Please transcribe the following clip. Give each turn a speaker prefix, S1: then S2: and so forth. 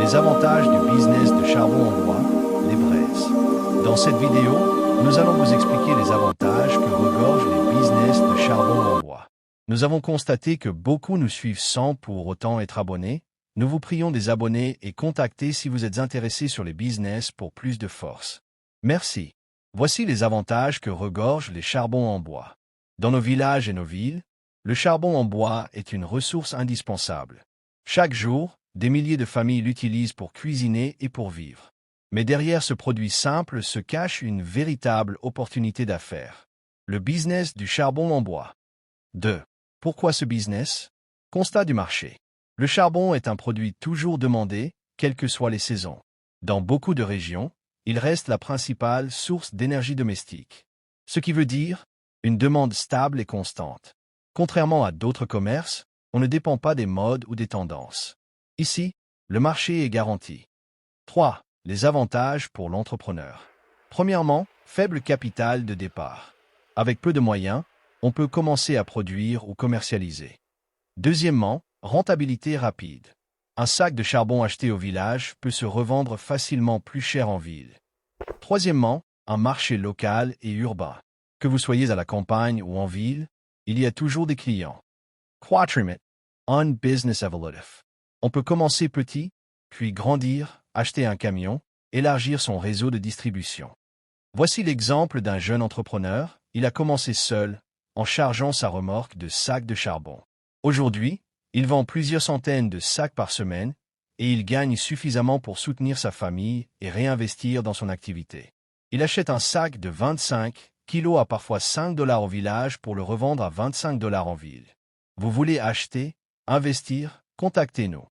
S1: les avantages du business de charbon en bois, les braises. Dans cette vidéo, nous allons vous expliquer les avantages que regorgent les business de charbon en bois. Nous avons constaté que beaucoup nous suivent sans pour autant être abonnés. Nous vous prions de vous abonner et contacter si vous êtes intéressé sur les business pour plus de force. Merci. Voici les avantages que regorgent les charbons en bois. Dans nos villages et nos villes, le charbon en bois est une ressource indispensable. Chaque jour, des milliers de familles l'utilisent pour cuisiner et pour vivre. Mais derrière ce produit simple se cache une véritable opportunité d'affaires. Le business du charbon en bois. 2. Pourquoi ce business? Constat du marché. Le charbon est un produit toujours demandé, quelles que soient les saisons. Dans beaucoup de régions, il reste la principale source d'énergie domestique. Ce qui veut dire une demande stable et constante. Contrairement à d'autres commerces, on ne dépend pas des modes ou des tendances. Ici, le marché est garanti. 3. Les avantages pour l'entrepreneur. Premièrement, faible capital de départ. Avec peu de moyens, on peut commencer à produire ou commercialiser. Deuxièmement, rentabilité rapide. Un sac de charbon acheté au village peut se revendre facilement plus cher en ville. Troisièmement, un marché local et urbain. Que vous soyez à la campagne ou en ville, il y a toujours des clients. Quatrièmement, un business evolutive. On peut commencer petit, puis grandir, acheter un camion, élargir son réseau de distribution. Voici l'exemple d'un jeune entrepreneur. Il a commencé seul, en chargeant sa remorque de sacs de charbon. Aujourd'hui, il vend plusieurs centaines de sacs par semaine et il gagne suffisamment pour soutenir sa famille et réinvestir dans son activité. Il achète un sac de 25 kilos à parfois $5 au village pour le revendre à $25 en ville. Vous voulez acheter, investir? Contactez-nous.